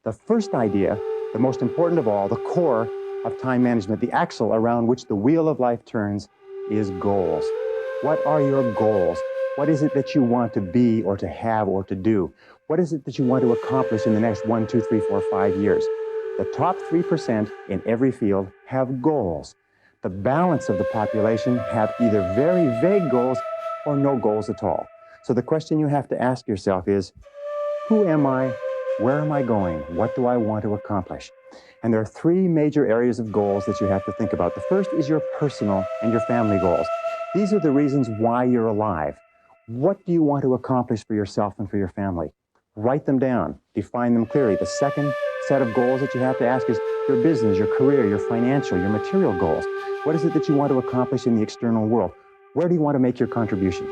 The first idea, the most important of all, the core of time management, the axle around which the wheel of life turns, is goals. What are your goals? What is it that you want to be or to have or to do? What is it that you want to accomplish in the next 1, 2, 3, 4, 5 years? The top 3% in every field have goals. The balance of the population have either very vague goals or no goals at all. So the question you have to ask yourself is, who am I? Where am I going? What do I want to accomplish? And there are 3 major areas of goals that you have to think about. The first is your personal and your family goals. These are the reasons why you're alive. What do you want to accomplish for yourself and for your family? Write them down. Define them clearly. The second set of goals that you have to ask is your business, your career, your financial, your material goals. What is it that you want to accomplish in the external world? Where do you want to make your contribution?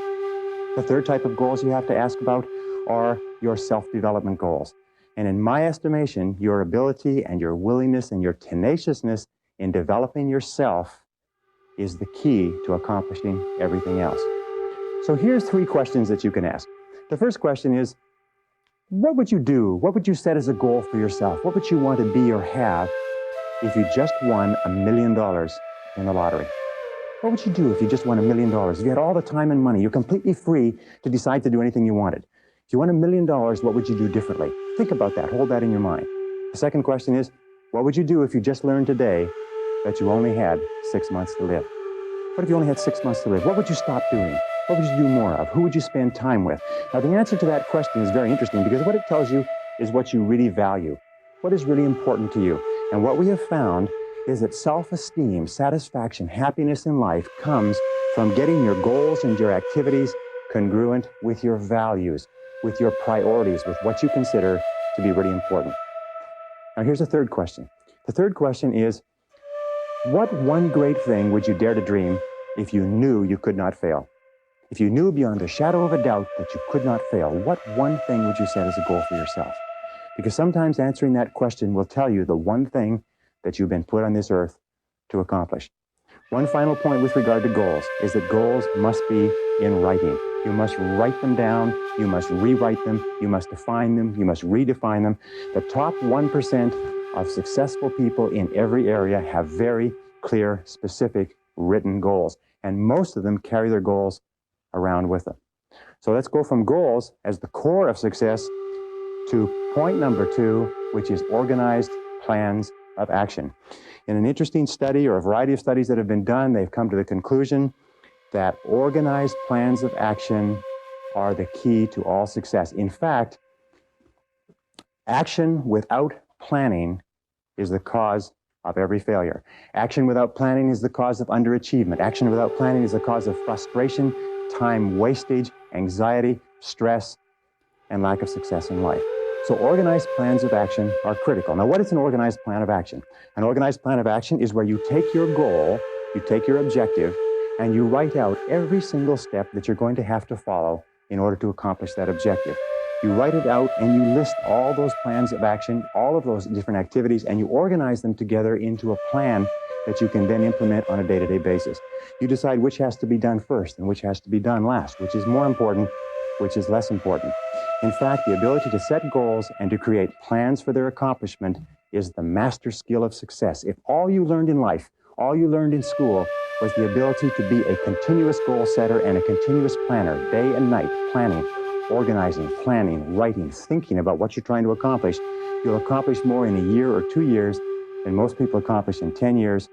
The third type of goals you have to ask about are your self-development goals. And in my estimation, your ability and your willingness and your tenaciousness in developing yourself is the key to accomplishing everything else. So here's 3 questions that you can ask. The first question is, what would you do? What would you set as a goal for yourself? What would you want to be or have if you just won $1 million in the lottery? What would you do if you just won $1 million? If you had all the time and money, you're completely free to decide to do anything you wanted. If you won $1 million, what would you do differently? Think about that. Hold that in your mind. The second question is, what would you do if you just learned today that you only had 6 months to live? What if you only had 6 months to live? What would you stop doing? What would you do more of? Who would you spend time with? Now, the answer to that question is very interesting because what it tells you is what you really value. What is really important to you? And what we have found is that self-esteem, satisfaction, happiness in life comes from getting your goals and your activities congruent with your values, with your priorities, with what you consider to be really important. Now, here's the third question. The third question is, what one great thing would you dare to dream if you knew you could not fail? If you knew beyond a shadow of a doubt that you could not fail, what one thing would you set as a goal for yourself? Because sometimes answering that question will tell you the one thing that you've been put on this earth to accomplish. One final point with regard to goals is that goals must be in writing. You must write them down, you must rewrite them, you must define them, you must redefine them. The top 1% of successful people in every area have very clear, specific, written goals. And most of them carry their goals around with them. So let's go from goals as the core of success to point number 2, which is organized plans of action. In an interesting study, or a variety of studies that have been done, they've come to the conclusion that organized plans of action are the key to all success. In fact, action without planning is the cause of every failure. Action without planning is the cause of underachievement. Action without planning is the cause of frustration, time wastage, anxiety, stress, and lack of success in life. So organized plans of action are critical. Now, what is an organized plan of action? An organized plan of action is where you take your goal, you take your objective, and you write out every single step that you're going to have to follow in order to accomplish that objective. You write it out and you list all those plans of action, all of those different activities, and you organize them together into a plan that you can then implement on a day-to-day basis. You decide which has to be done first and which has to be done last, which is more important, which is less important. In fact, the ability to set goals and to create plans for their accomplishment is the master skill of success. If all you learned in life, all you learned in school was the ability to be a continuous goal setter and a continuous planner, day and night, planning, organizing, planning, writing, thinking about what you're trying to accomplish, you'll accomplish more in a year or 2 years than most people accomplish in 10 years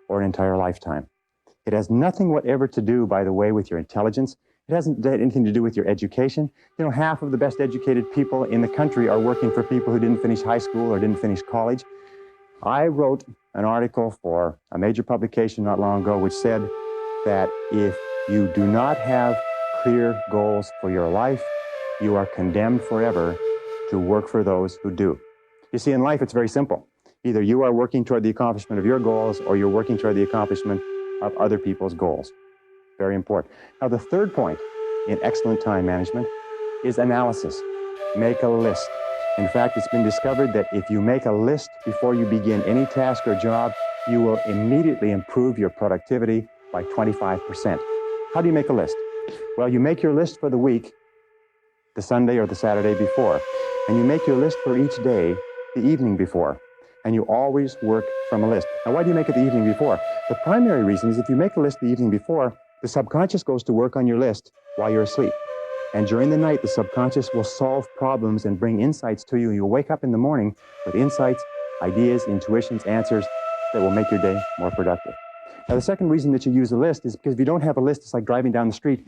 or an entire lifetime. It has nothing whatever to do, by the way, with your intelligence. It hasn't anything to do with your education. You know, half of the best educated people in the country are working for people who didn't finish high school or didn't finish college. I wrote an article for a major publication not long ago which said that if you do not have clear goals for your life, you are condemned forever to work for those who do. You see, in life, it's very simple. Either you are working toward the accomplishment of your goals or you're working toward the accomplishment of other people's goals. Very important. Now, the third point in excellent time management is analysis. Make a list. In fact, it's been discovered that if you make a list before you begin any task or job, you will immediately improve your productivity by 25%. How do you make a list? Well, you make your list for the week, the Sunday or the Saturday before, and you make your list for each day the evening before, and you always work from a list. Now, why do you make it the evening before? The primary reason is if you make a list the evening before, the subconscious goes to work on your list while you're asleep. And during the night, the subconscious will solve problems and bring insights to you. You'll wake up in the morning with insights, ideas, intuitions, answers that will make your day more productive. Now, the second reason that you use a list is because if you don't have a list, it's like driving down the street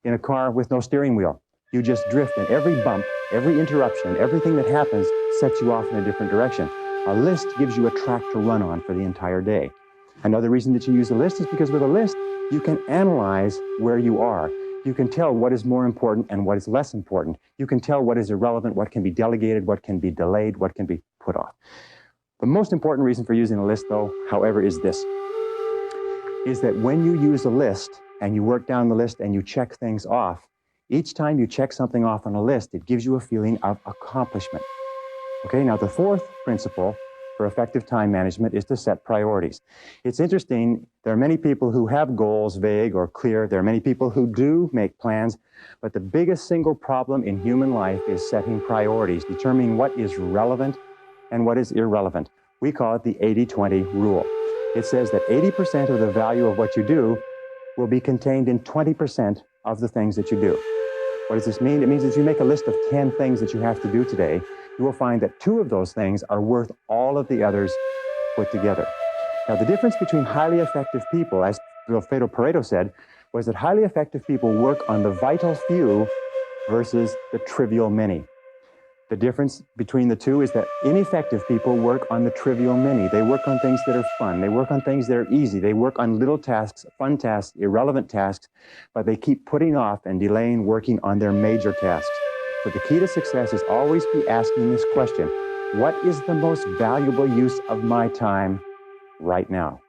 in a car with no steering wheel. You just drift, and every bump, every interruption, everything that happens sets you off in a different direction. A list gives you a track to run on for the entire day. Another reason that you use a list is because with a list, you can analyze where you are. You can tell what is more important and what is less important. You can tell what is irrelevant, what can be delegated, what can be delayed, what can be put off. The most important reason for using a list, though, however, is this, is that when you use a list and you work down the list and you check things off, each time you check something off on a list, it gives you a feeling of accomplishment. Okay, now the fourth principle for effective time management is to set priorities. It's interesting, there are many people who have goals vague or clear. There are many people who do make plans, but the biggest single problem in human life is setting priorities, determining what is relevant and what is irrelevant. We call it the 80-20 rule. It says that 80% of the value of what you do will be contained in 20% of the things that you do. What does this mean? It means that if you make a list of 10 things that you have to do today, you will find that 2 of those things are worth all of the others put together. Now, the difference between highly effective people, as Pareto said, was that highly effective people work on the vital few versus the trivial many. The difference between the two is that ineffective people work on the trivial many. They work on things that are fun. They work on things that are easy. They work on little tasks, fun tasks, irrelevant tasks, but they keep putting off and delaying working on their major tasks. So the key to success is always be asking this question: what is the most valuable use of my time right now?